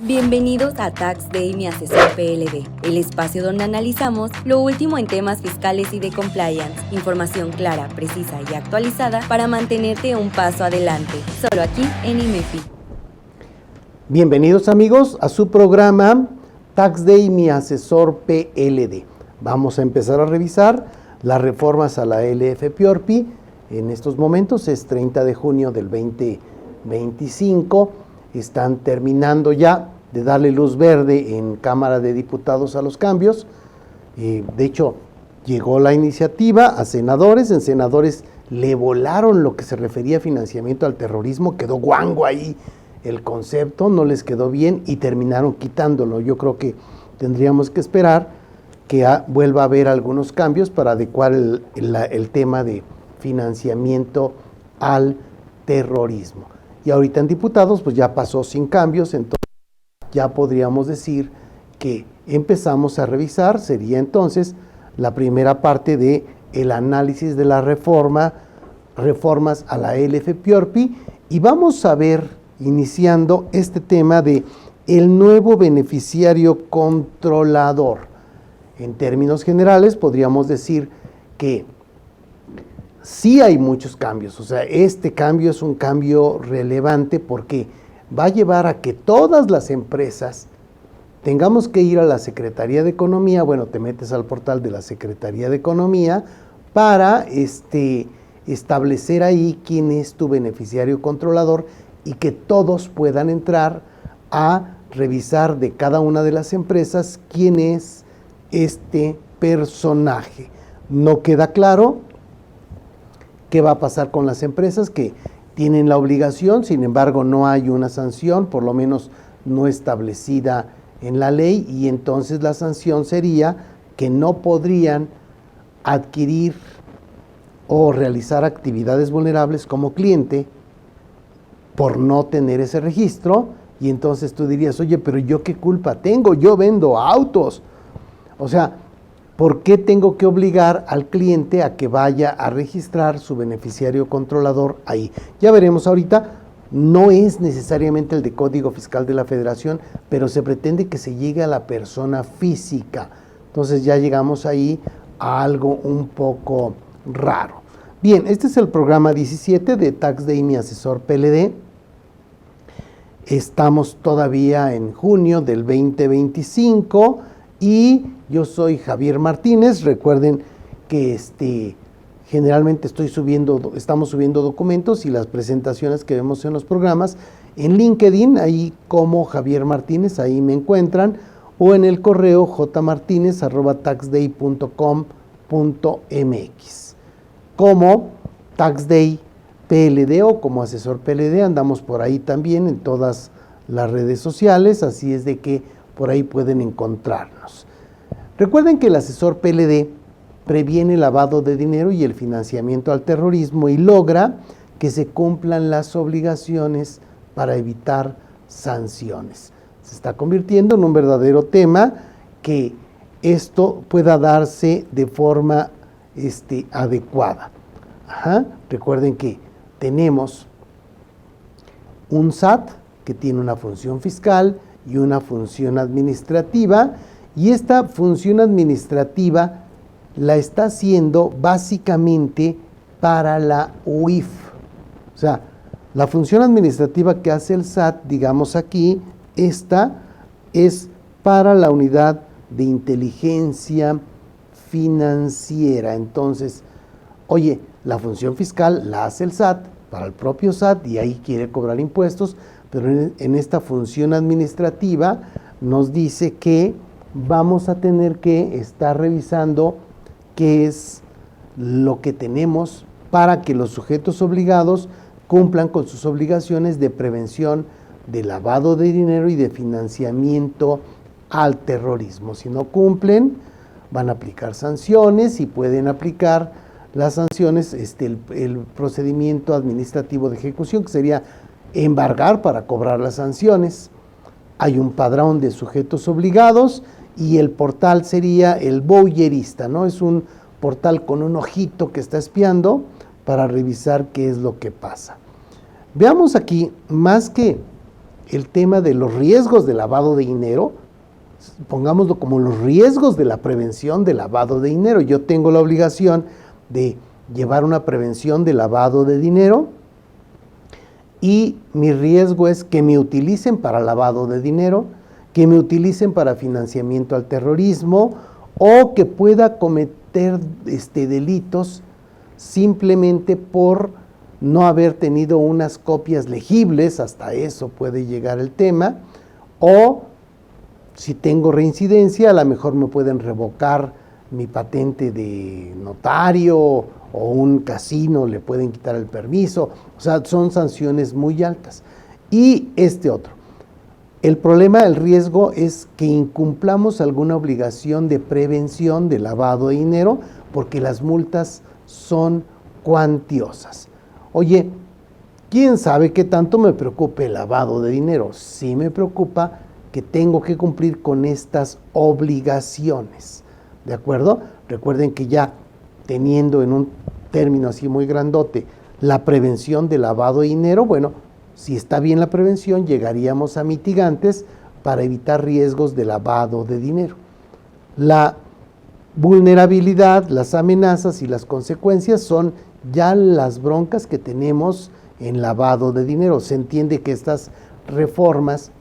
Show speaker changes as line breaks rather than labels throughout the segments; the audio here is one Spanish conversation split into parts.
Bienvenidos a Tax Day, mi asesor PLD, el espacio donde analizamos lo último en temas fiscales y de compliance, información clara, precisa y actualizada para mantenerte un paso adelante, solo aquí en IMEFI.
Bienvenidos amigos a su programa Tax Day, mi asesor PLD. Vamos a empezar a revisar las reformas a la LF-PORPI. En estos momentos es 30 de junio del 2025. Están terminando ya de darle luz verde en Cámara de Diputados a los cambios. De hecho, llegó la iniciativa a senadores. En senadores le volaron lo que se refería a financiamiento al terrorismo. Quedó guango ahí el concepto, no les quedó bien y terminaron quitándolo. Yo creo que tendríamos que esperar que vuelva a haber algunos cambios para adecuar el tema de financiamiento al terrorismo. Y ahorita en diputados pues ya pasó sin cambios, entonces ya podríamos decir que empezamos a revisar, sería entonces la primera parte de el análisis de la reformas a la LF-PORPI, y vamos a ver, iniciando este tema de el nuevo beneficiario controlador. En términos generales podríamos decir que sí hay muchos cambios, o sea, este cambio es un cambio relevante porque va a llevar a que todas las empresas tengamos que ir a la Secretaría de Economía. Bueno, te metes al portal de la Secretaría de Economía para establecer ahí quién es tu beneficiario controlador y que todos puedan entrar a revisar de cada una de las empresas quién es este personaje. No queda claro qué va a pasar con las empresas que tienen la obligación, sin embargo no hay una sanción, por lo menos no establecida en la ley, y entonces la sanción sería que no podrían adquirir o realizar actividades vulnerables como cliente por no tener ese registro. Y entonces tú dirías, oye, pero ¿yo qué culpa tengo? Yo vendo autos. O sea, ¿por qué tengo que obligar al cliente a que vaya a registrar su beneficiario controlador ahí? Ya veremos ahorita, no es necesariamente el de Código Fiscal de la Federación, pero se pretende que se llegue a la persona física. Entonces ya llegamos ahí a algo un poco raro. Bien, este es el programa 17 de Tax Day, mi asesor PLD. Estamos todavía en junio del 2025 y yo soy Javier Martínez. Recuerden que generalmente estamos subiendo documentos y las presentaciones que vemos en los programas en LinkedIn, ahí como Javier Martínez, ahí me encuentran, o en el correo jmartinez@taxday.com.mx. Como TaxDay PLD o como asesor PLD, andamos por ahí también en todas las redes sociales, así es de que por ahí pueden encontrarnos. Recuerden que el asesor PLD previene el lavado de dinero y el financiamiento al terrorismo y logra que se cumplan las obligaciones para evitar sanciones. Se está convirtiendo en un verdadero tema que esto pueda darse de forma adecuada. Recuerden que tenemos un SAT que tiene una función fiscal y una función administrativa, y esta función administrativa la está haciendo básicamente para la UIF. O sea, la función administrativa que hace el SAT, digamos aquí, esta es para la unidad de inteligencia financiera. Entonces, oye, la función fiscal la hace el SAT para el propio SAT y ahí quiere cobrar impuestos, pero en esta función administrativa nos dice que vamos a tener que estar revisando qué es lo que tenemos para que los sujetos obligados cumplan con sus obligaciones de prevención de lavado de dinero y de financiamiento al terrorismo. Si no cumplen, van a aplicar sanciones y pueden aplicar las sanciones, el procedimiento administrativo de ejecución, que sería embargar para cobrar las sanciones. Hay un padrón de sujetos obligados y el portal sería el voyerista, ¿no? Es un portal con un ojito que está espiando para revisar qué es lo que pasa. Veamos aquí, más que el tema de los riesgos de lavado de dinero, pongámoslo como los riesgos de la prevención de lavado de dinero. Yo tengo la obligación de llevar una prevención de lavado de dinero y mi riesgo es que me utilicen para lavado de dinero, que me utilicen para financiamiento al terrorismo o que pueda cometer delitos simplemente por no haber tenido unas copias legibles, hasta eso puede llegar el tema, o si tengo reincidencia, a lo mejor me pueden revocar mi patente de notario o un casino le pueden quitar el permiso. O sea, son sanciones muy altas. Y otro. El problema, el riesgo es que incumplamos alguna obligación de prevención de lavado de dinero porque las multas son cuantiosas. Oye, ¿quién sabe qué tanto me preocupe el lavado de dinero? Sí me preocupa que tengo que cumplir con estas obligaciones. ¿De acuerdo? Recuerden que ya teniendo en un término así muy grandote la prevención de lavado de dinero, bueno, si está bien la prevención, llegaríamos a mitigantes para evitar riesgos de lavado de dinero. La vulnerabilidad, las amenazas y las consecuencias son ya las broncas que tenemos en lavado de dinero. Se entiende que estas reformas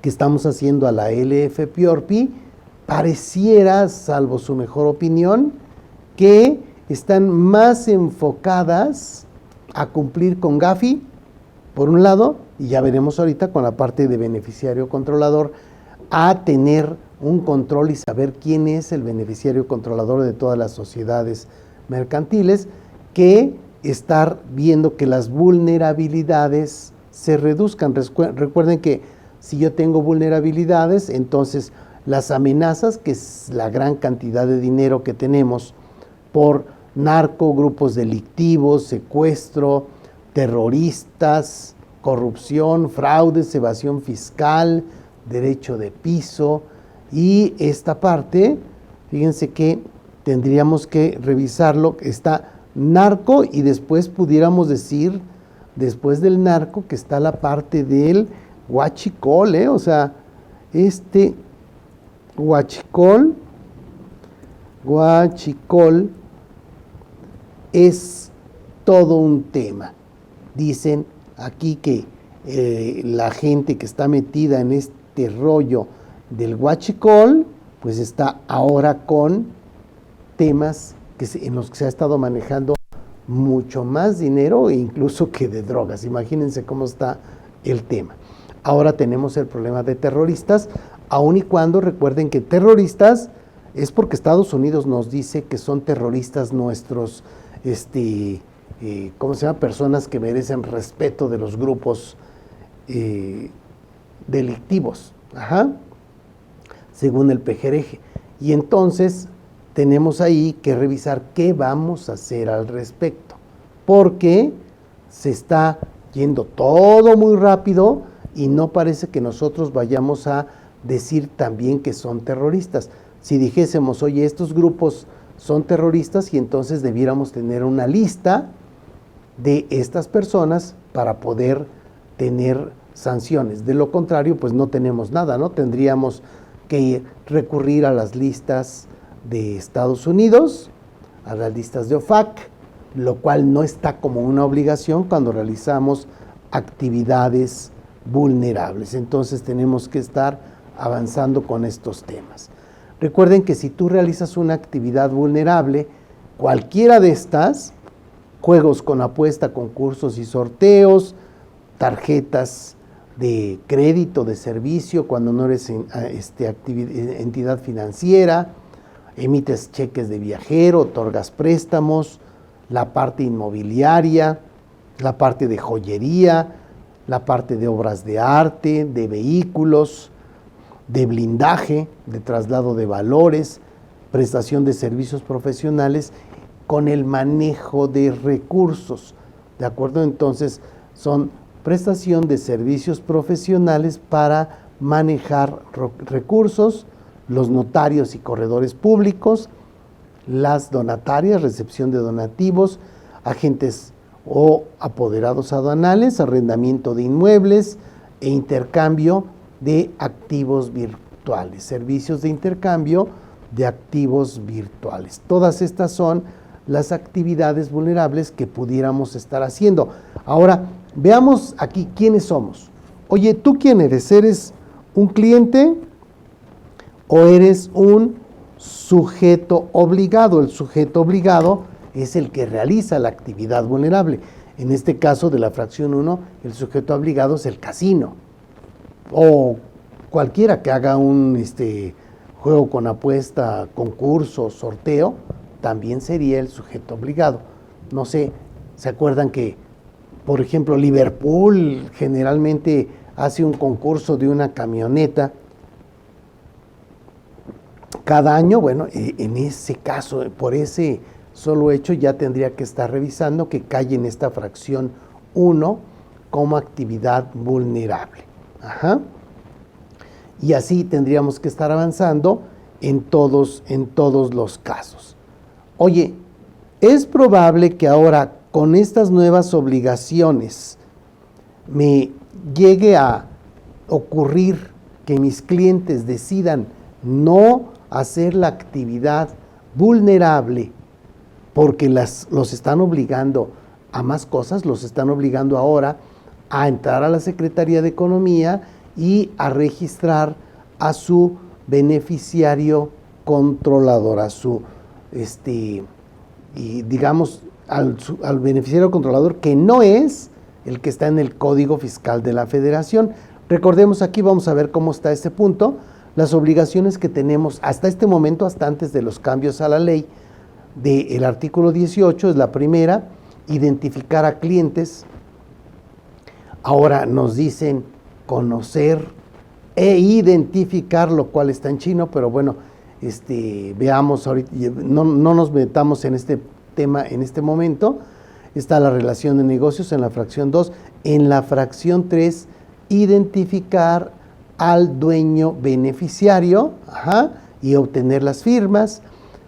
que estamos haciendo a la LFPORPI pareciera, salvo su mejor opinión, que están más enfocadas a cumplir con Gafi, por un lado, y ya veremos ahorita con la parte de beneficiario controlador, a tener un control y saber quién es el beneficiario controlador de todas las sociedades mercantiles, que estar viendo que las vulnerabilidades se reduzcan. Recuerden que si yo tengo vulnerabilidades, entonces las amenazas, que es la gran cantidad de dinero que tenemos por narco, grupos delictivos, secuestro, terroristas, corrupción, fraudes, evasión fiscal, derecho de piso, y esta parte, fíjense que tendríamos que revisarlo, está narco y después pudiéramos decir, después del narco, que está la parte del huachicol, o sea, huachicol es todo un tema. Dicen aquí que la gente que está metida en este rollo del huachicol, pues está ahora con temas en los que se ha estado manejando mucho más dinero incluso que de drogas. Imagínense cómo está el tema. Ahora tenemos el problema de terroristas, aun y cuando recuerden que terroristas es porque Estados Unidos nos dice que son terroristas nuestros, ¿cómo se llama? Personas que merecen respeto de los grupos delictivos, según el PGRG. Y entonces tenemos ahí que revisar qué vamos a hacer al respecto, porque se está yendo todo muy rápido y no parece que nosotros vayamos a decir también que son terroristas. Si dijésemos, oye, estos grupos son terroristas, y entonces debiéramos tener una lista de estas personas para poder tener sanciones. De lo contrario, pues no tenemos nada, ¿no? Tendríamos que recurrir a las listas de Estados Unidos, a las listas de OFAC, lo cual no está como una obligación cuando realizamos actividades vulnerables. Entonces tenemos que estar avanzando con estos temas. Recuerden que si tú realizas una actividad vulnerable, cualquiera de estas, juegos con apuesta, concursos y sorteos, tarjetas de crédito, de servicio, cuando no eres entidad financiera, emites cheques de viajero, otorgas préstamos, la parte inmobiliaria, la parte de joyería, la parte de obras de arte, de vehículos, de blindaje, de traslado de valores, prestación de servicios profesionales con el manejo de recursos. ¿De acuerdo? Entonces, son prestación de servicios profesionales para manejar recursos, los notarios y corredores públicos, las donatarias, recepción de donativos, agentes o apoderados aduanales, arrendamiento de inmuebles, e intercambio de activos virtuales, servicios de intercambio de activos virtuales. Todas estas son las actividades vulnerables que pudiéramos estar haciendo. Ahora, veamos aquí quiénes somos. Oye, ¿tú quién eres? ¿Eres un cliente o eres un sujeto obligado? El sujeto obligado es el que realiza la actividad vulnerable. En este caso de la fracción 1, el sujeto obligado es el casino o cualquiera que haga un juego con apuesta, concurso, sorteo, también sería el sujeto obligado. No sé, ¿se acuerdan que, por ejemplo, Liverpool generalmente hace un concurso de una camioneta cada año? Bueno, en ese caso, por ese solo hecho, ya tendría que estar revisando que cae en esta fracción 1 como actividad vulnerable. Ajá. Y así tendríamos que estar avanzando en todos los casos. Oye, es probable que ahora con estas nuevas obligaciones me llegue a ocurrir que mis clientes decidan no hacer la actividad vulnerable porque los están obligando a más cosas, los están obligando ahora a entrar a la Secretaría de Economía y a registrar a su beneficiario controlador, a su y digamos al beneficiario controlador que no es el que está en el Código Fiscal de la Federación. Recordemos aquí, vamos a ver cómo está este punto, las obligaciones que tenemos hasta este momento, hasta antes de los cambios a la ley del artículo 18, es la primera, identificar a clientes. Ahora nos dicen conocer e identificar, lo cual está en chino, pero bueno, veamos ahorita, no nos metamos en este tema en este momento. Está la relación de negocios en la fracción 2. En la fracción 3, identificar al dueño beneficiario, y obtener las firmas,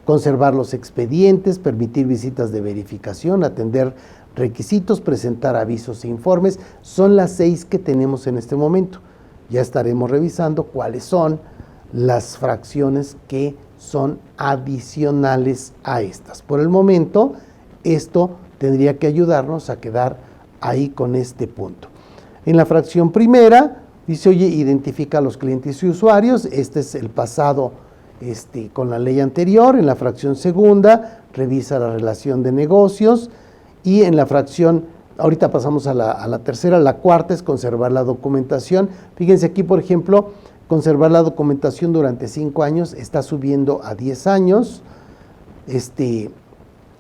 conservar los expedientes, permitir visitas de verificación, atender requisitos, presentar avisos e informes. Son las 6 que tenemos en este momento. Ya estaremos revisando cuáles son las fracciones que son adicionales a estas. Por el momento, esto tendría que ayudarnos a quedar ahí con este punto. En la fracción primera, dice, oye, identifica a los clientes y usuarios. Este es el pasado con la ley anterior. En la fracción segunda, revisa la relación de negocios. Y en la fracción, ahorita pasamos a la tercera, la cuarta es conservar la documentación. Fíjense aquí, por ejemplo, conservar la documentación durante 5 años, está subiendo a 10 años.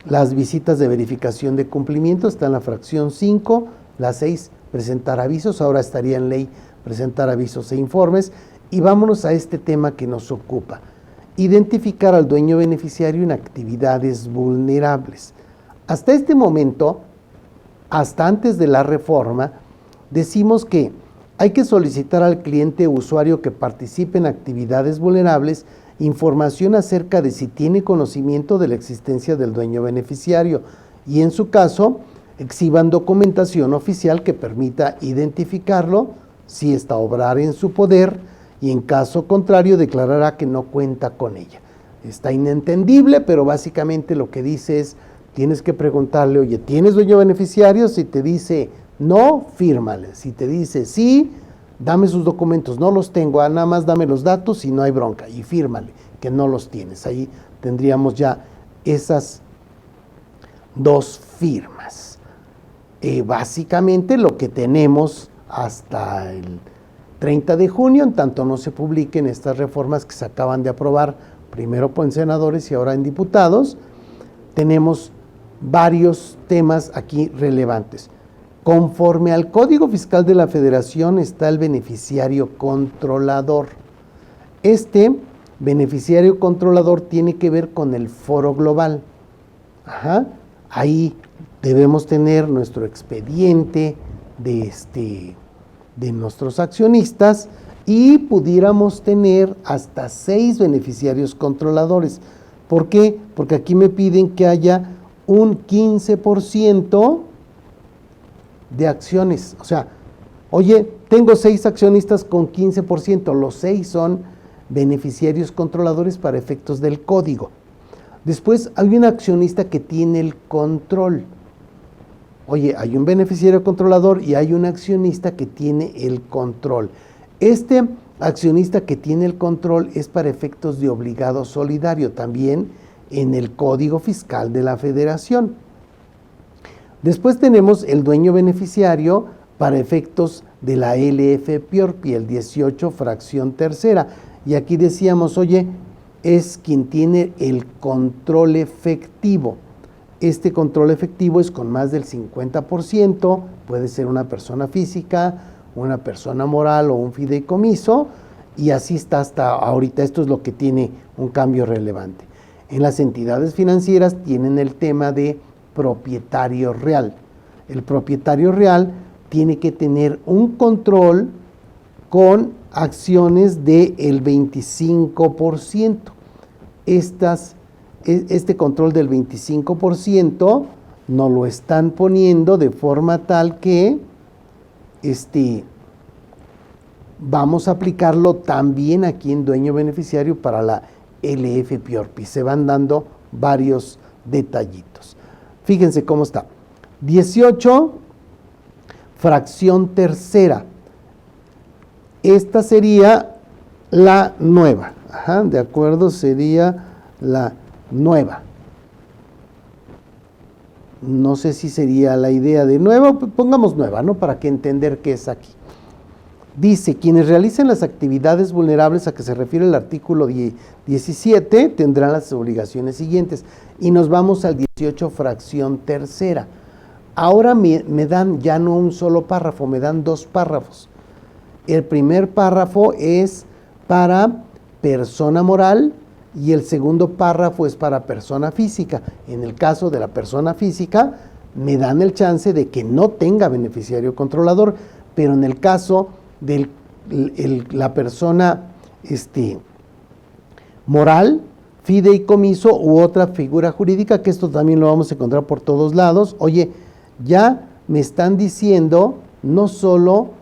Las visitas de verificación de cumplimiento está en la fracción 5, la 6, presentar avisos, ahora estaría en ley presentar avisos e informes. Y vámonos a este tema que nos ocupa, identificar al dueño beneficiario en actividades vulnerables. Hasta este momento, hasta antes de la reforma, decimos que hay que solicitar al cliente o usuario que participe en actividades vulnerables información acerca de si tiene conocimiento de la existencia del dueño beneficiario y, en su caso, exhiban documentación oficial que permita identificarlo si está a obrar en su poder y, en caso contrario, declarará que no cuenta con ella. Está inentendible, pero básicamente lo que dice es, tienes que preguntarle, oye, ¿tienes dueño beneficiario? Si te dice no, fírmale. Si te dice sí, dame sus documentos. No los tengo, nada más dame los datos y no hay bronca. Y fírmale que no los tienes. Ahí tendríamos ya esas 2 firmas. Básicamente lo que tenemos hasta el 30 de junio, en tanto no se publiquen estas reformas que se acaban de aprobar, primero en senadores y ahora en diputados, tenemos varios temas aquí relevantes. Conforme al Código Fiscal de la Federación está el beneficiario controlador. Este beneficiario controlador tiene que ver con el foro global. Ahí debemos tener nuestro expediente de nuestros accionistas y pudiéramos tener hasta 6 beneficiarios controladores. ¿Por qué? Porque aquí me piden que haya un 15% de acciones. O sea, Oye, tengo 6 accionistas con 15%, los 6 son beneficiarios controladores para efectos del código. Después hay un accionista que tiene el control. Oye, hay un beneficiario controlador y hay un accionista que tiene el control. Este accionista que tiene el control es para efectos de obligado solidario, también en el Código Fiscal de la Federación. Después tenemos el dueño beneficiario para efectos de la LF-PIORPI, el 18 fracción tercera. Y aquí decíamos, oye, es quien tiene el control efectivo. Este control efectivo es con más del 50%, puede ser una persona física, una persona moral o un fideicomiso, y así está hasta ahorita. Esto es lo que tiene un cambio relevante. En las entidades financieras tienen el tema de propietario real. El propietario real tiene que tener un control con acciones del 25%. Este control del 25% nos lo están poniendo de forma tal que vamos a aplicarlo también aquí en dueño beneficiario para la LF-PIORPI. Se van dando varios detallitos. Fíjense cómo está. 18, fracción tercera. Esta sería la nueva. Ajá, de acuerdo, sería la nueva. No sé si sería la idea de nueva, pongamos nueva, ¿no? Para que entender qué es aquí. Dice, quienes realicen las actividades vulnerables a que se refiere el artículo 17 tendrán las obligaciones siguientes. Y nos vamos al 18, fracción tercera. Ahora me dan ya no un solo párrafo, me dan 2 párrafos. El primer párrafo es para persona moral y el segundo párrafo es para persona física. En el caso de la persona física, me dan el chance de que no tenga beneficiario controlador, pero en el caso de la persona moral, fideicomiso u otra figura jurídica, que esto también lo vamos a encontrar por todos lados. Oye, ya me están diciendo no solo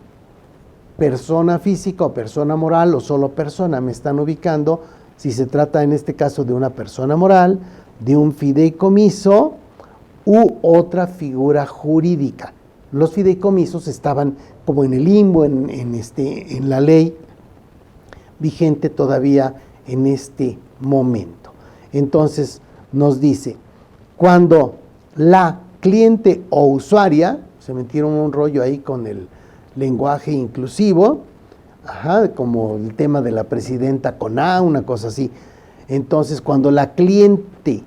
persona física o persona moral o solo persona, me están ubicando si se trata en este caso de una persona moral, de un fideicomiso u otra figura jurídica. Los fideicomisos estaban como en el limbo, en la ley vigente todavía en este momento. Entonces nos dice, cuando la cliente o usuaria, se metieron un rollo ahí con el lenguaje inclusivo, como el tema de la presidenta con A, una cosa así. Entonces, cuando la cliente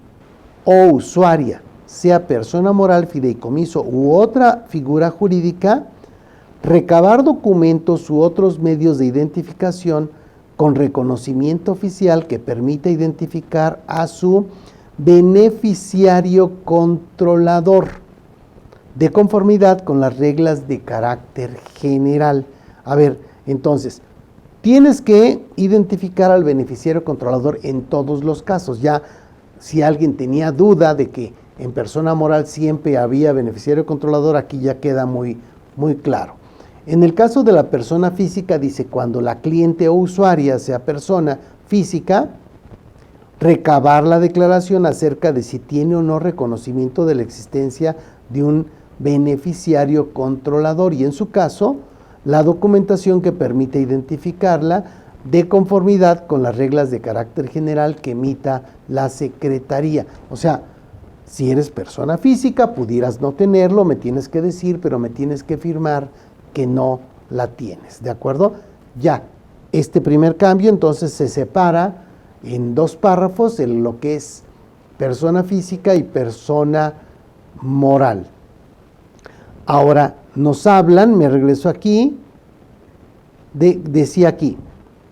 o usuaria sea persona moral, fideicomiso u otra figura jurídica, recabar documentos u otros medios de identificación con reconocimiento oficial que permita identificar a su beneficiario controlador, de conformidad con las reglas de carácter general. A ver, entonces, tienes que identificar al beneficiario controlador en todos los casos. Ya, si alguien tenía duda de que en persona moral siempre había beneficiario controlador, aquí ya queda muy, muy claro. En el caso de la persona física, dice, cuando la cliente o usuaria sea persona física, recabar la declaración acerca de si tiene o no reconocimiento de la existencia de un beneficiario controlador y en su caso, la documentación que permite identificarla de conformidad con las reglas de carácter general que emita la Secretaría. O sea, si eres persona física, pudieras no tenerlo, me tienes que decir, pero me tienes que firmar que no la tienes, ¿de acuerdo? Ya, este primer cambio entonces se separa en 2 párrafos en lo que es persona física y persona moral. Ahora nos hablan, me regreso aquí, decía aquí,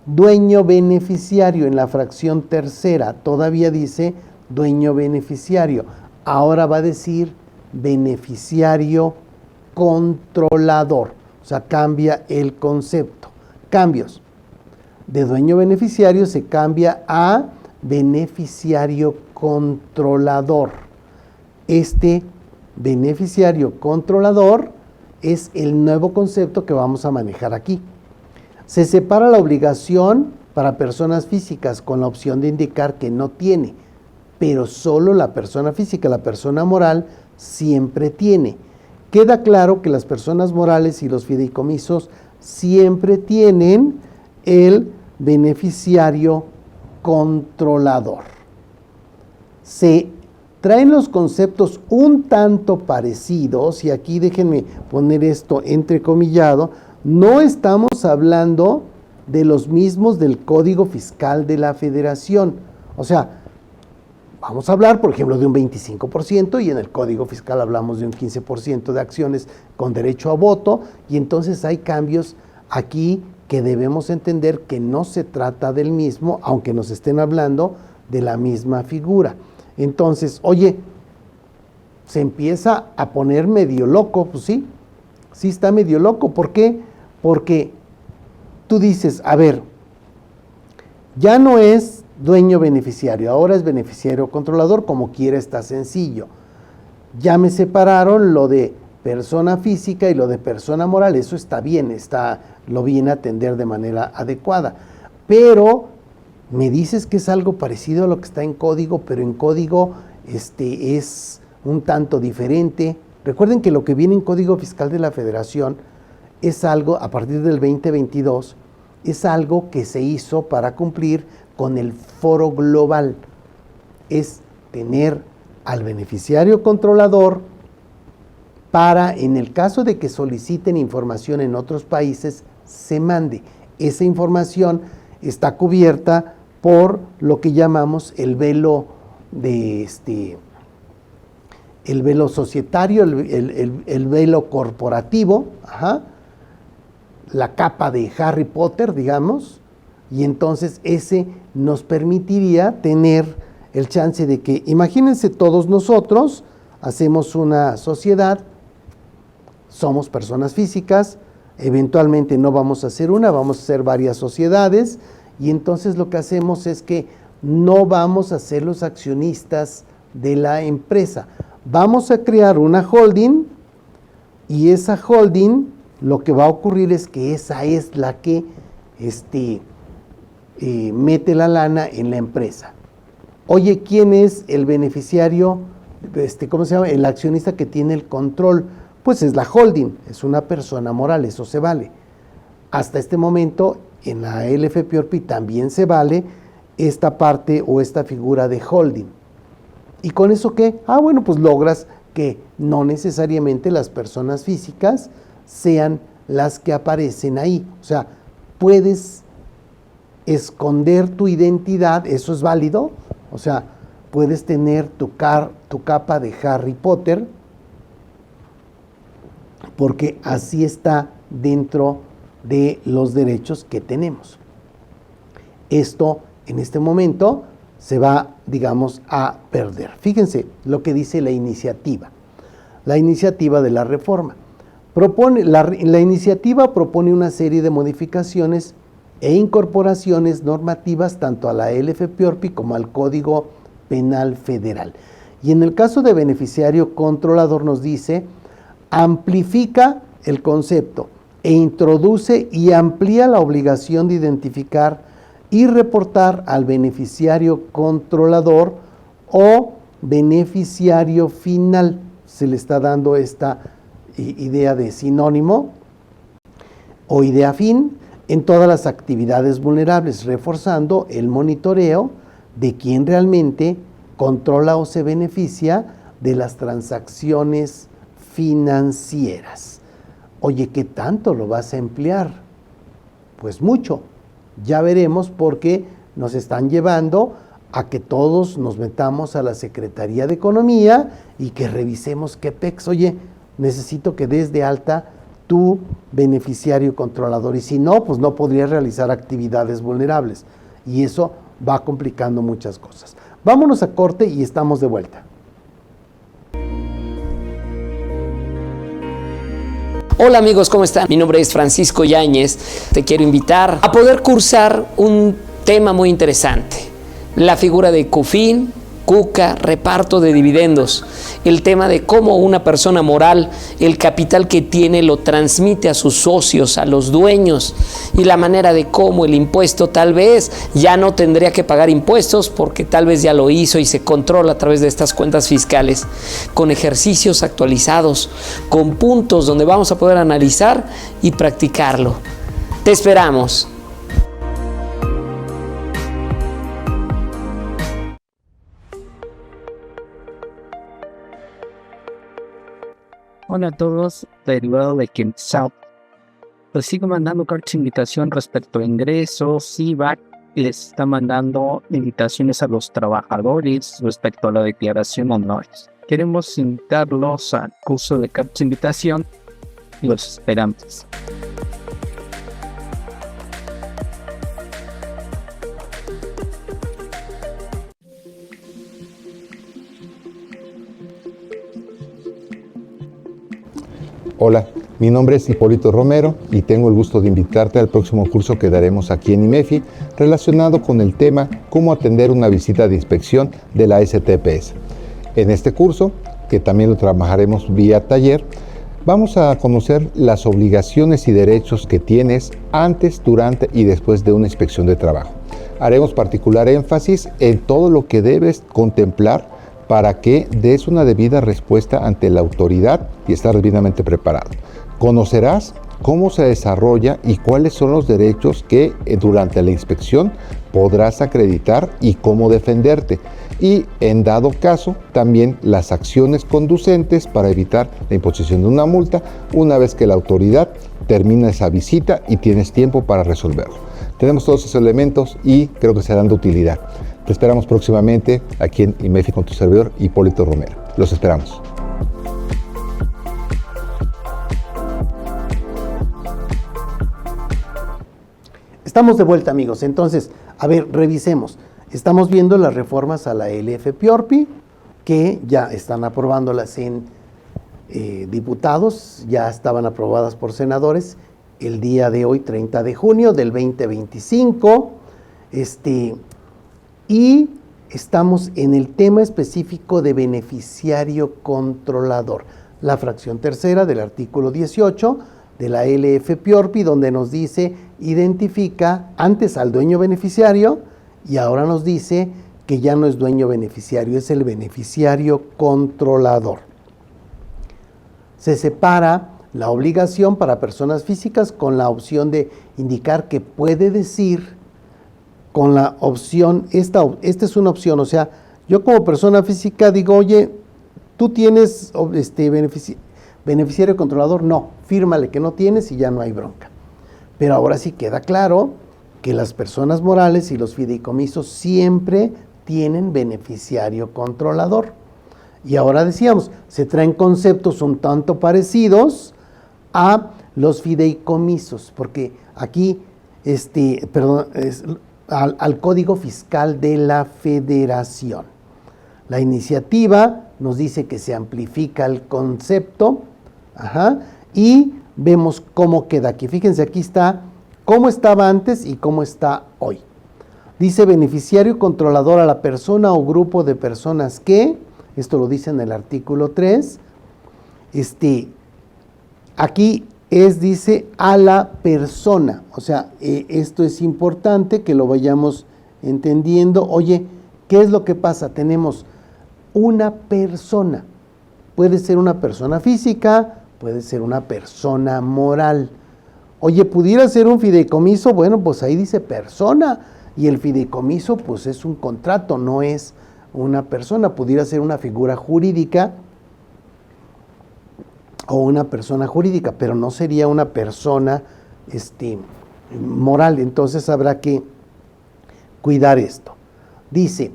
dueño beneficiario en la fracción tercera, todavía dice dueño beneficiario, ahora va a decir beneficiario controlador, o sea, cambia el concepto. Cambios. De dueño beneficiario se cambia a beneficiario controlador. Este beneficiario controlador es el nuevo concepto que vamos a manejar aquí. Se separa la obligación para personas físicas con la opción de indicar que no tiene, pero solo la persona física, la persona moral, siempre tiene. Queda claro que las personas morales y los fideicomisos siempre tienen el beneficiario controlador. Se traen los conceptos un tanto parecidos, y aquí déjenme poner esto entrecomillado, no estamos hablando de los mismos del Código Fiscal de la Federación. O sea, vamos a hablar, por ejemplo, de un 25% y en el Código Fiscal hablamos de un 15% de acciones con derecho a voto, y entonces hay cambios aquí que debemos entender que no se trata del mismo, aunque nos estén hablando de la misma figura. Entonces, oye, se empieza a poner medio loco. Pues sí está medio loco. ¿Por qué? Porque tú dices, a ver, ya no es dueño beneficiario, ahora es beneficiario controlador, como quiera está sencillo. Ya me separaron lo de persona física y lo de persona moral, eso está bien, lo viene a atender de manera adecuada. Pero me dices que es algo parecido a lo que está en código, pero en código es un tanto diferente. Recuerden que lo que viene en Código Fiscal de la Federación es algo, a partir del 2022, es algo que se hizo para cumplir con el foro global. Es tener al beneficiario controlador para, en el caso de que soliciten información en otros países, se mande. Esa información está cubierta por lo que llamamos el velo el velo societario, el velo corporativo, la capa de Harry Potter, digamos, y entonces ese nos permitiría tener el chance de que, imagínense, todos nosotros hacemos una sociedad, somos personas físicas, eventualmente no vamos a hacer una, vamos a hacer varias sociedades, y entonces lo que hacemos es que no vamos a ser los accionistas de la empresa. Vamos a crear una holding, y esa holding, lo que va a ocurrir es que esa es la que mete la lana en la empresa. Oye, ¿quién es el beneficiario? ¿Cómo se llama? El accionista que tiene el control. Pues es la holding, es una persona moral, eso se vale. Hasta este momento, en la LFPORPI también se vale esta parte o esta figura de holding. ¿Y con eso qué? Bueno, pues logras que no necesariamente las personas físicas sean las que aparecen ahí. O sea, puedes esconder tu identidad, eso es válido. O sea, puedes tener tu capa de Harry Potter, porque así está dentro de los derechos que tenemos. Esto en este momento se va, digamos, a perder. Fíjense lo que dice la iniciativa de la reforma. La iniciativa propone una serie de modificaciones e incorporaciones normativas tanto a la LFPORPI como al Código Penal Federal. Y en el caso de beneficiario controlador nos dice, amplifica el concepto e introduce y amplía la obligación de identificar y reportar al beneficiario controlador o beneficiario final. Se le está dando esta idea de sinónimo o idea fin en todas las actividades vulnerables, reforzando el monitoreo de quién realmente controla o se beneficia de las transacciones financieras. Oye, ¿qué tanto lo vas a emplear? Pues mucho. Ya veremos, porque nos están llevando a que todos nos metamos a la Secretaría de Economía y que revisemos qué pex. Oye, necesito que des de alta tu beneficiario controlador, y si no, pues no podrías realizar actividades vulnerables, y eso va complicando muchas cosas. Vámonos a corte y estamos de vuelta.
Hola amigos, ¿cómo están? Mi nombre es Francisco Yáñez. Te quiero invitar a poder cursar un tema muy interesante, la figura de COFIN, Cuca, reparto de dividendos. El tema de cómo una persona moral, el capital que tiene lo transmite a sus socios, a los dueños, y la manera de cómo el impuesto tal vez ya no tendría que pagar impuestos porque tal vez ya lo hizo y se controla a través de estas cuentas fiscales, con ejercicios actualizados, con puntos donde vamos a poder analizar y practicarlo. Te esperamos.
Hola a todos, derivado de que les sigo mandando cartas de invitación respecto a ingresos, IVA, les está mandando invitaciones a los trabajadores respecto a la declaración anual. Queremos invitarlos al curso de cartas de invitación y los esperamos.
Hola, mi nombre es Hipólito Romero y tengo el gusto de invitarte al próximo curso que daremos aquí en IMEFI relacionado con el tema cómo atender una visita de inspección de la STPS. En este curso, que también lo trabajaremos vía taller, vamos a conocer las obligaciones y derechos que tienes antes, durante y después de una inspección de trabajo. Haremos particular énfasis en todo lo que debes contemplar para que des una debida respuesta ante la autoridad y estar debidamente preparado. Conocerás cómo se desarrolla y cuáles son los derechos que durante la inspección podrás acreditar y cómo defenderte. Y en dado caso, también las acciones conducentes para evitar la imposición de una multa una vez que la autoridad termina esa visita y tienes tiempo para resolverlo. Tenemos todos esos elementos y creo que serán de utilidad. Te esperamos próximamente aquí en IMEFI con tu servidor Hipólito Romero. Los esperamos.
Estamos de vuelta, amigos. Entonces, a ver, revisemos. Estamos viendo las reformas a la LFPORPI, que ya están aprobándolas en diputados, ya estaban aprobadas por senadores el día de hoy, 30 de junio del 2025. Y estamos en el tema específico de beneficiario controlador, la fracción tercera del artículo 18 de la LFPORPI, donde nos dice, identifica antes al dueño beneficiario y ahora nos dice que ya no es dueño beneficiario, es el beneficiario controlador. Se separa la obligación para personas físicas con la opción de indicar que puede decir con la opción, esta es una opción, o sea, yo como persona física digo, oye, tú tienes beneficiario controlador, no, fírmale que no tienes y ya no hay bronca. Pero ahora sí queda claro que las personas morales y los fideicomisos siempre tienen beneficiario controlador. Y ahora decíamos, se traen conceptos un tanto parecidos a los fideicomisos, porque aquí, al Código Fiscal de la Federación. La iniciativa nos dice que se amplifica el concepto, y vemos cómo queda aquí. Fíjense, aquí está cómo estaba antes y cómo está hoy. Dice beneficiario controlador a la persona o grupo de personas que, esto lo dice en el artículo 3, aquí dice a la persona, o sea, esto es importante que lo vayamos entendiendo. Oye, ¿qué es lo que pasa? Tenemos una persona, puede ser una persona física, puede ser una persona moral. Oye, ¿pudiera ser un fideicomiso? Bueno, pues ahí dice persona, y el fideicomiso pues es un contrato, no es una persona. Pudiera ser una figura jurídica o una persona jurídica, pero no sería una persona moral. Entonces habrá que cuidar esto. Dice,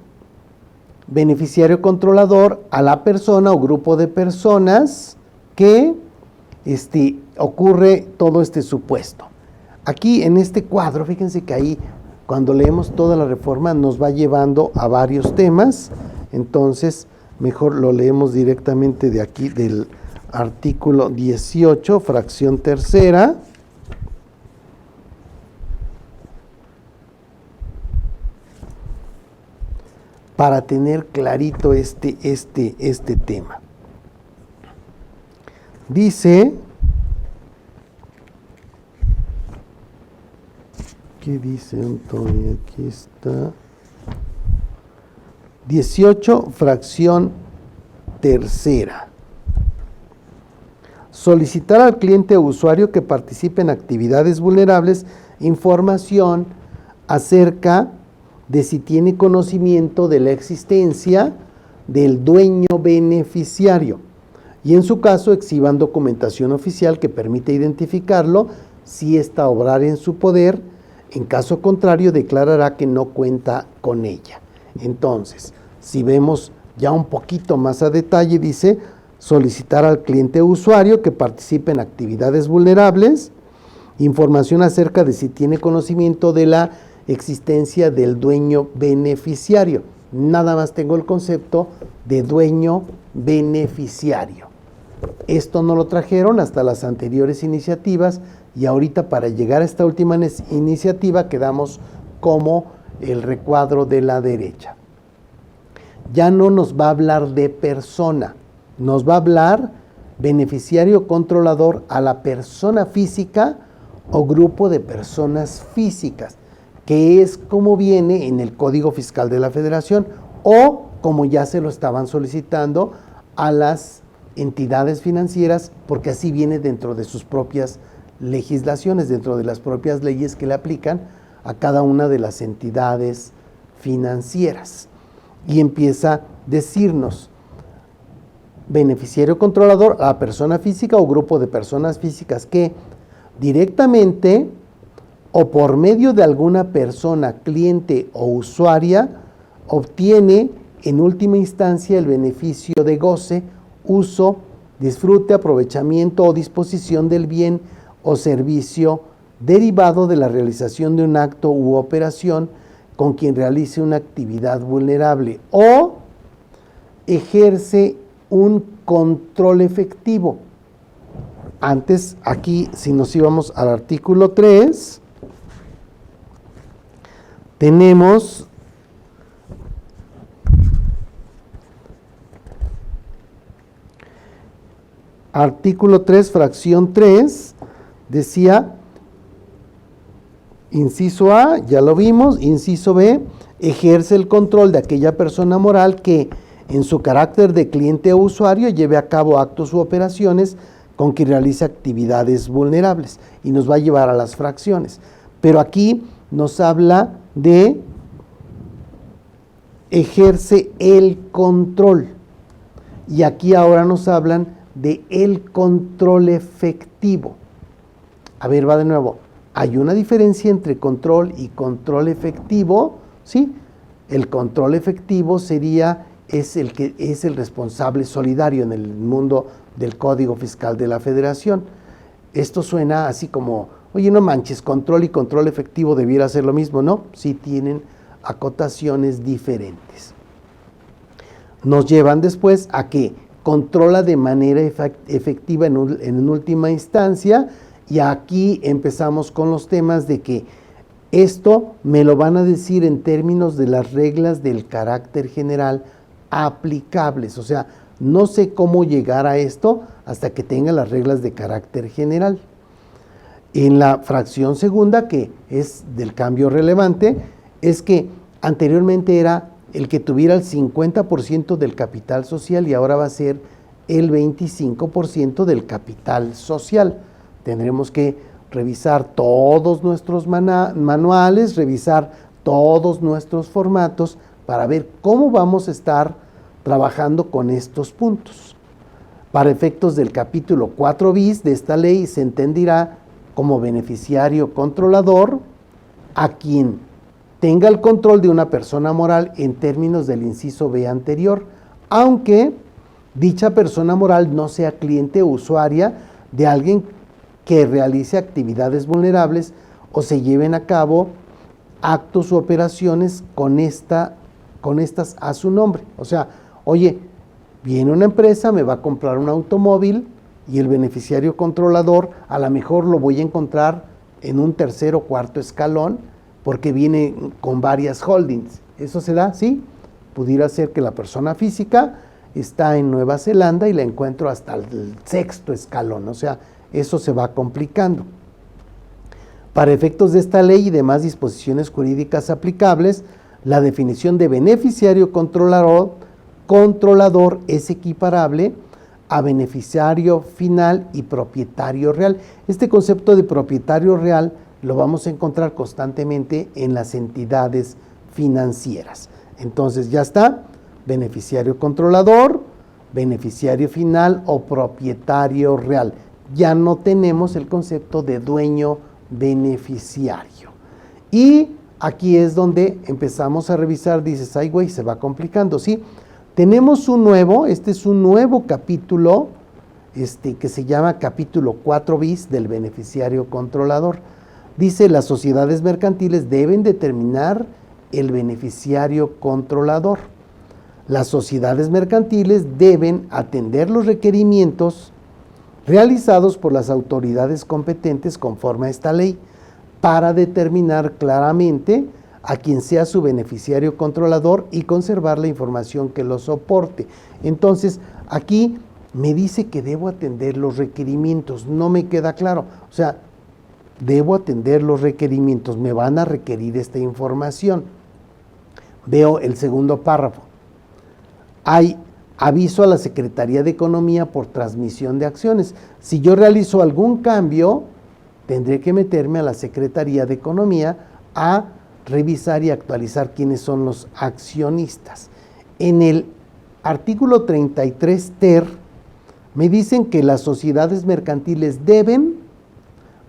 beneficiario controlador a la persona o grupo de personas que ocurre todo este supuesto. Aquí en este cuadro, fíjense que ahí cuando leemos toda la reforma nos va llevando a varios temas, entonces mejor lo leemos directamente de aquí del artículo 18, fracción tercera. para tener clarito este tema. Dice, ¿qué dice Antonio? Aquí está. 18, fracción tercera. Solicitar al cliente o usuario que participe en actividades vulnerables información acerca de si tiene conocimiento de la existencia del dueño beneficiario y en su caso exhiban documentación oficial que permita identificarlo si ésta obrara en su poder. En caso contrario, declarará que no cuenta con ella. Entonces, si vemos ya un poquito más a detalle, dice solicitar al cliente o usuario que participe en actividades vulnerables, información acerca de si tiene conocimiento de la existencia del dueño beneficiario. Nada más tengo el concepto de dueño beneficiario. Esto no lo trajeron hasta las anteriores iniciativas y ahorita para llegar a esta última iniciativa quedamos como el recuadro de la derecha. Ya no nos va a hablar de persona, nos va a hablar beneficiario controlador a la persona física o grupo de personas físicas, que es como viene en el Código Fiscal de la Federación o como ya se lo estaban solicitando a las entidades financieras, porque así viene dentro de sus propias legislaciones, dentro de las propias leyes que le aplican a cada una de las entidades financieras. Y empieza a decirnos, beneficiario controlador a la persona física o grupo de personas físicas que directamente o por medio de alguna persona, cliente o usuaria, obtiene en última instancia el beneficio de goce, uso, disfrute, aprovechamiento o disposición del bien o servicio derivado de la realización de un acto u operación con quien realice una actividad vulnerable o ejerce un control efectivo. Antes, aquí, si nos íbamos al artículo 3, tenemos artículo 3, fracción 3, decía, inciso A, ya lo vimos, inciso B, ejerce el control de aquella persona moral que en su carácter de cliente o usuario lleve a cabo actos u operaciones con que realice actividades vulnerables y nos va a llevar a las fracciones. Pero aquí nos habla de ejerce el control y aquí ahora nos hablan de el control efectivo. A ver, va de nuevo. ¿Hay una diferencia entre control y control efectivo? Sí. El control efectivo es el responsable solidario en el mundo del Código Fiscal de la Federación. Esto suena así como, oye, no manches, control y control efectivo debiera ser lo mismo, ¿no? Sí tienen acotaciones diferentes. Nos llevan después a que controla de manera efectiva en última instancia, y aquí empezamos con los temas de que esto me lo van a decir en términos de las reglas del carácter general aplicables. O sea, no sé cómo llegar a esto hasta que tenga las reglas de carácter general. En la fracción segunda, que es del cambio relevante, es que anteriormente era el que tuviera el 50% del capital social y ahora va a ser el 25% del capital social. Tendremos que revisar todos nuestros manuales, revisar todos nuestros formatos para ver cómo vamos a estar trabajando con estos puntos. Para efectos del capítulo 4 bis de esta ley se entenderá como beneficiario controlador a quien tenga el control de una persona moral en términos del inciso B anterior, aunque dicha persona moral no sea cliente o usuaria de alguien que realice actividades vulnerables o se lleven a cabo actos u operaciones con estas a su nombre. O sea, oye, viene una empresa, me va a comprar un automóvil y el beneficiario controlador a lo mejor lo voy a encontrar en un tercer o cuarto escalón porque viene con varias holdings. ¿Eso se da? ¿Sí? pudiera ser que la persona física está en Nueva Zelanda y la encuentro hasta el 6º escalón, o sea, eso se va complicando. Para efectos de esta ley y demás disposiciones jurídicas aplicables, la definición de beneficiario controlador es equiparable a beneficiario final y propietario real. Este concepto de propietario real lo vamos a encontrar constantemente en las entidades financieras. Entonces ya está, beneficiario controlador, beneficiario final o propietario real. Ya no tenemos el concepto de dueño beneficiario. Y aquí es donde empezamos a revisar, dices, ay güey, se va complicando, ¿sí? Tenemos este es un nuevo capítulo, que se llama capítulo 4 bis del beneficiario controlador. Dice, las sociedades mercantiles deben determinar el beneficiario controlador. Las sociedades mercantiles deben atender los requerimientos realizados por las autoridades competentes conforme a esta ley para determinar claramente a quien sea su beneficiario controlador y conservar la información que lo soporte. Entonces, aquí me dice que debo atender los requerimientos, no me queda claro. O sea, debo atender los requerimientos, me van a requerir esta información. Veo el segundo párrafo. Hay aviso a la Secretaría de Economía por transmisión de acciones. Si yo realizo algún cambio, tendré que meterme a la Secretaría de Economía a revisar y actualizar quiénes son los accionistas. En el artículo 33 ter, me dicen que las sociedades mercantiles deben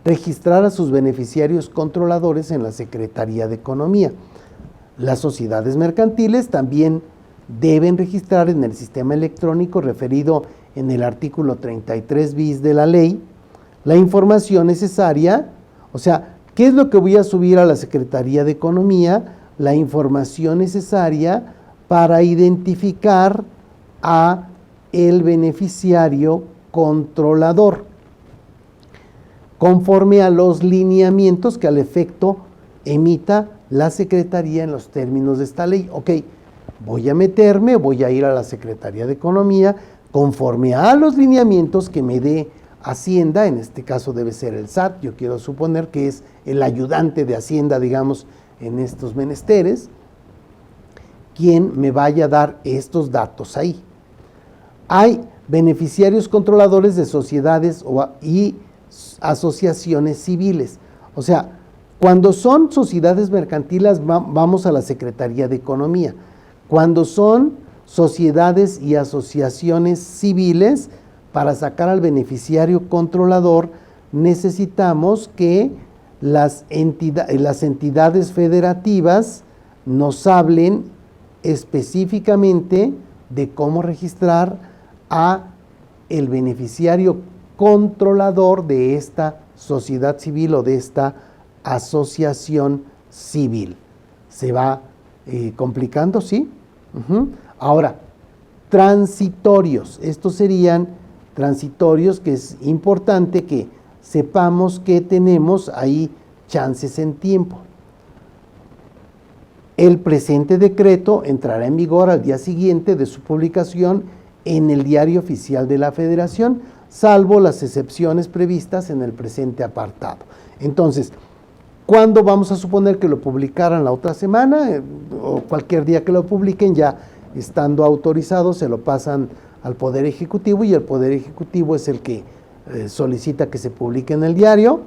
registrar a sus beneficiarios controladores en la Secretaría de Economía. Las sociedades mercantiles también deben registrar en el sistema electrónico referido en el artículo 33 bis de la ley la información necesaria, o sea, ¿qué es lo que voy a subir a la Secretaría de Economía? La información necesaria para identificar a el beneficiario controlador, conforme a los lineamientos que al efecto emita la Secretaría en los términos de esta ley. Ok, voy a ir a la Secretaría de Economía conforme a los lineamientos que me dé Hacienda, en este caso debe ser el SAT, yo quiero suponer que es el ayudante de Hacienda, digamos, en estos menesteres, quien me vaya a dar estos datos ahí. Hay beneficiarios controladores de sociedades y asociaciones civiles. O sea, cuando son sociedades mercantiles vamos a la Secretaría de Economía. Cuando son sociedades y asociaciones civiles, para sacar al beneficiario controlador necesitamos que las entidades federativas nos hablen específicamente de cómo registrar a el beneficiario controlador de esta sociedad civil o de esta asociación civil. Se va complicando, ¿sí? Ahora, transitorios. Estos serían transitorios que es importante que sepamos que tenemos ahí chances en tiempo. El presente decreto entrará en vigor al día siguiente de su publicación en el Diario Oficial de la Federación, salvo las excepciones previstas en el presente apartado. Entonces, ¿cuándo vamos a suponer que lo publicaran? La otra semana o cualquier día que lo publiquen, ya estando autorizado, se lo pasan al Poder Ejecutivo y el Poder Ejecutivo es el que solicita que se publique en el diario.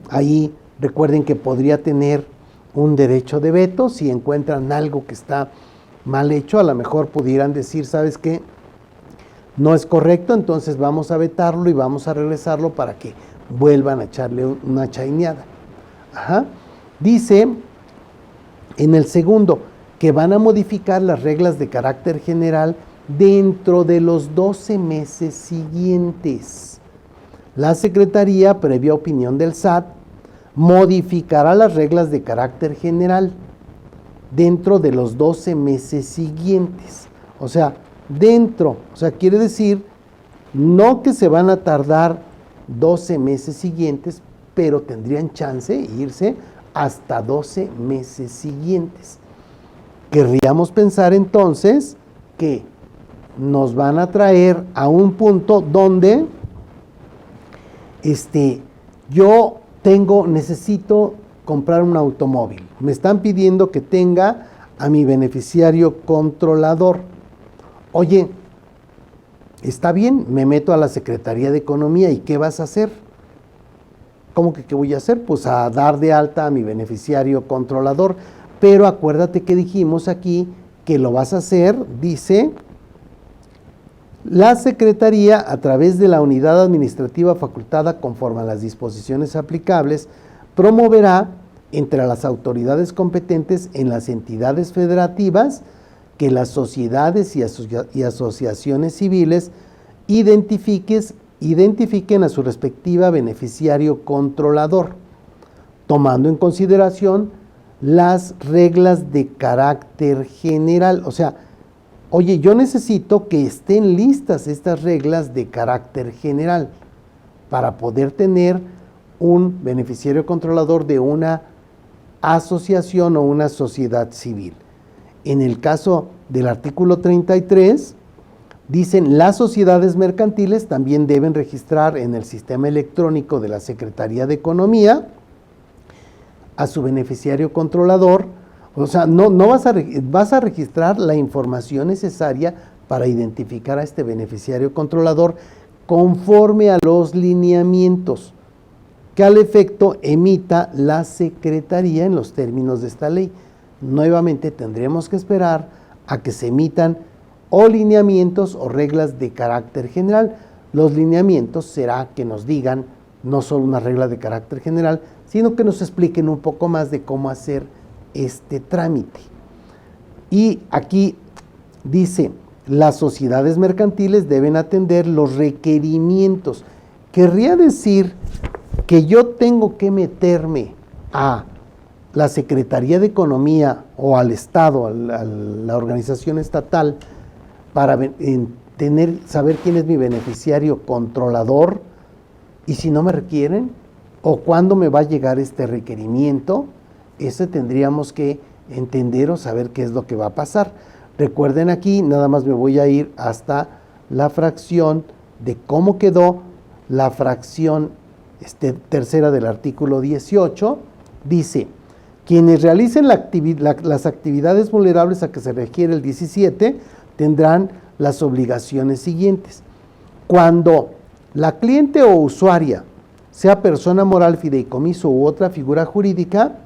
Ahí recuerden que podría tener un derecho de veto si encuentran algo que está mal hecho. A lo mejor pudieran decir, ¿sabes qué? No es correcto, entonces vamos a vetarlo y vamos a regresarlo para que vuelvan a echarle una chaineada. Dice en el segundo que van a modificar las reglas de carácter general dentro de los 12 meses siguientes. La Secretaría, previa opinión del SAT, modificará las reglas de carácter general dentro de los 12 meses siguientes. O sea, quiere decir, no que se van a tardar 12 meses siguientes, pero tendrían chance de irse hasta 12 meses siguientes. querríamos pensar entonces que nos van a traer a un punto donde yo necesito comprar un automóvil. Me están pidiendo que tenga a mi beneficiario controlador. Oye, está bien, me meto a la Secretaría de Economía, ¿y qué vas a hacer? ¿Cómo que qué voy a hacer? Pues a dar de alta a mi beneficiario controlador. Pero acuérdate que dijimos aquí que lo vas a hacer, dice, la Secretaría, a través de la unidad administrativa facultada conforme a las disposiciones aplicables, promoverá entre las autoridades competentes en las entidades federativas que las sociedades y asociaciones civiles identifiquen a su respectiva beneficiario controlador, tomando en consideración las reglas de carácter general. O sea, oye, yo necesito que estén listas estas reglas de carácter general para poder tener un beneficiario controlador de una asociación o una sociedad civil. En el caso del artículo 33, dicen, las sociedades mercantiles también deben registrar en el sistema electrónico de la Secretaría de Economía a su beneficiario controlador. O sea, vas a registrar la información necesaria para identificar a este beneficiario controlador conforme a los lineamientos que al efecto emita la Secretaría en los términos de esta ley. Nuevamente tendremos que esperar a que se emitan o lineamientos o reglas de carácter general. Los lineamientos será que nos digan no solo una regla de carácter general, sino que nos expliquen un poco más de cómo hacer este trámite. Y aquí dice, las sociedades mercantiles deben atender los requerimientos. Querría decir que yo tengo que meterme a la Secretaría de Economía o al Estado, a la organización estatal, para saber quién es mi beneficiario controlador, y si no me requieren, o cuándo me va a llegar este requerimiento. Ese tendríamos que entender o saber qué es lo que va a pasar. Recuerden, aquí nada más me voy a ir hasta la fracción de cómo quedó la fracción tercera del artículo 18. Dice, quienes realicen las actividades vulnerables a que se refiere el 17 tendrán las obligaciones siguientes. Cuando la cliente o usuaria sea persona moral, fideicomiso u otra figura jurídica,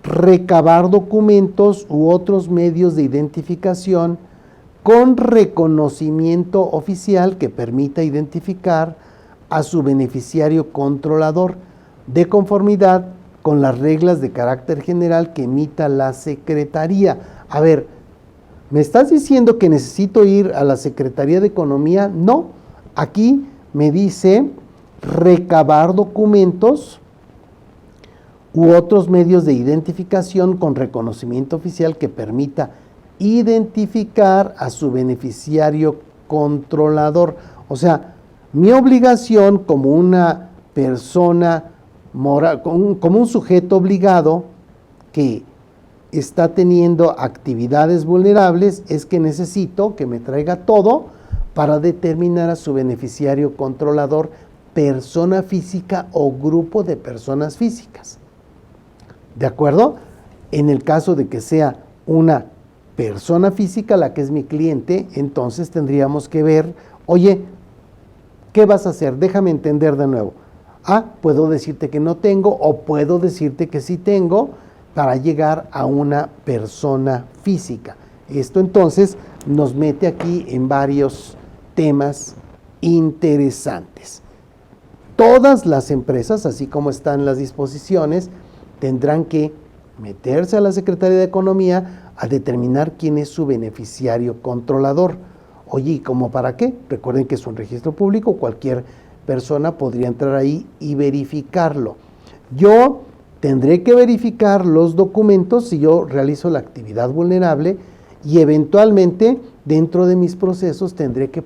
recabar documentos u otros medios de identificación con reconocimiento oficial que permita identificar a su beneficiario controlador de conformidad con las reglas de carácter general que emita la Secretaría. A ver, ¿me estás diciendo que necesito ir a la Secretaría de Economía? No, aquí me dice recabar documentos u otros medios de identificación con reconocimiento oficial que permita identificar a su beneficiario controlador. O sea, mi obligación como una persona moral, como un sujeto obligado que está teniendo actividades vulnerables, es que necesito que me traiga todo para determinar a su beneficiario controlador, persona física o grupo de personas físicas. ¿De acuerdo? En el caso de que sea una persona física la que es mi cliente, entonces tendríamos que ver, oye, ¿qué vas a hacer? Déjame entender de nuevo. Puedo decirte que no tengo o puedo decirte que sí tengo para llegar a una persona física. Esto entonces nos mete aquí en varios temas interesantes. Todas las empresas, así como están las disposiciones, tendrán que meterse a la Secretaría de Economía a determinar quién es su beneficiario controlador. Oye, ¿y cómo para qué? Recuerden que es un registro público, cualquier persona podría entrar ahí y verificarlo. Yo tendré que verificar los documentos si yo realizo la actividad vulnerable y eventualmente dentro de mis procesos tendré que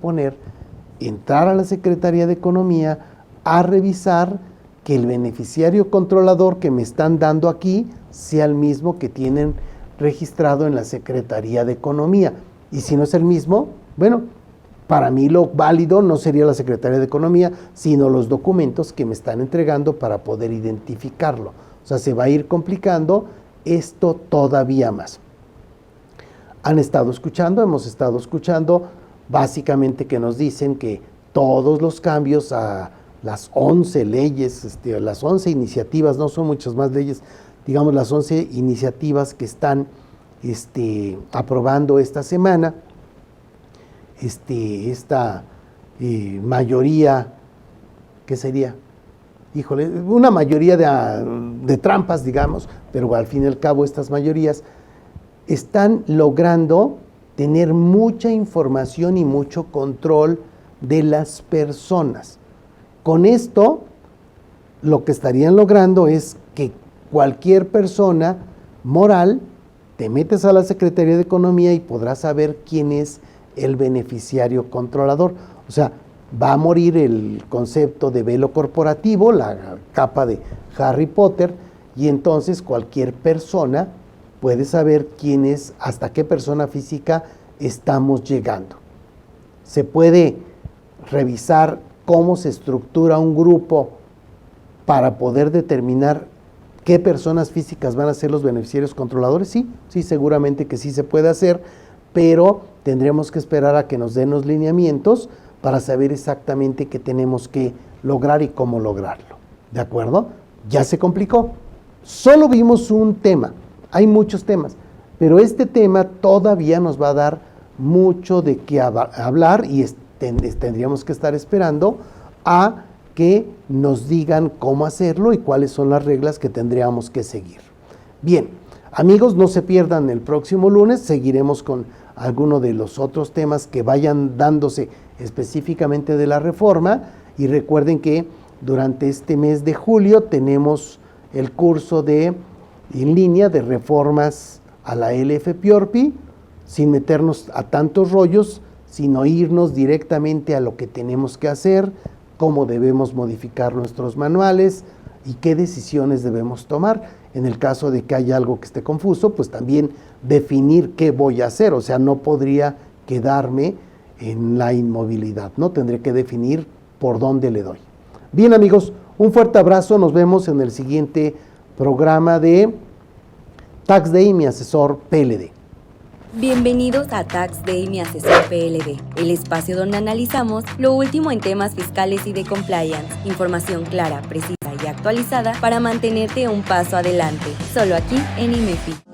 entrar a la Secretaría de Economía a revisar que el beneficiario controlador que me están dando aquí sea el mismo que tienen registrado en la Secretaría de Economía. Y si no es el mismo, bueno, para mí lo válido no sería la Secretaría de Economía, sino los documentos que me están entregando para poder identificarlo. O sea, se va a ir complicando esto todavía más. Hemos estado escuchando básicamente que nos dicen que todos los cambios a las 11 leyes, las 11 iniciativas, no son muchas más leyes, digamos las 11 iniciativas que están aprobando esta semana, esta mayoría, ¿qué sería? Híjole, una mayoría de trampas, digamos, pero al fin y al cabo estas mayorías están logrando tener mucha información y mucho control de las personas. Con esto, lo que estarían logrando es que cualquier persona moral, te metes a la Secretaría de Economía y podrás saber quién es el beneficiario controlador. O sea, va a morir el concepto de velo corporativo, la capa de Harry Potter, y entonces cualquier persona puede saber quién es, hasta qué persona física estamos llegando. Se puede revisar cómo se estructura un grupo para poder determinar qué personas físicas van a ser los beneficiarios controladores. Sí, seguramente que sí se puede hacer, pero tendremos que esperar a que nos den los lineamientos para saber exactamente qué tenemos que lograr y cómo lograrlo. ¿De acuerdo? Ya se complicó. Solo vimos un tema. Hay muchos temas, pero este tema todavía nos va a dar mucho de qué hablar y tendríamos que estar esperando a que nos digan cómo hacerlo y cuáles son las reglas que tendríamos que seguir. Bien, amigos, no se pierdan el próximo lunes, seguiremos con alguno de los otros temas que vayan dándose específicamente de la reforma, y recuerden que durante este mes de julio tenemos el curso en línea de reformas a la LFPORPI, sin meternos a tantos rollos, sino irnos directamente a lo que tenemos que hacer, cómo debemos modificar nuestros manuales y qué decisiones debemos tomar. En el caso de que haya algo que esté confuso, pues también definir qué voy a hacer. O sea, no podría quedarme en la inmovilidad, ¿no? Tendré que definir por dónde le doy. Bien, amigos, un fuerte abrazo. Nos vemos en el siguiente programa de Tax Day, mi asesor PLD.
Bienvenidos a Tax Day, mi asesor PLD, el espacio donde analizamos lo último en temas fiscales y de compliance, información clara, precisa y actualizada para mantenerte un paso adelante, solo aquí en IMEFI.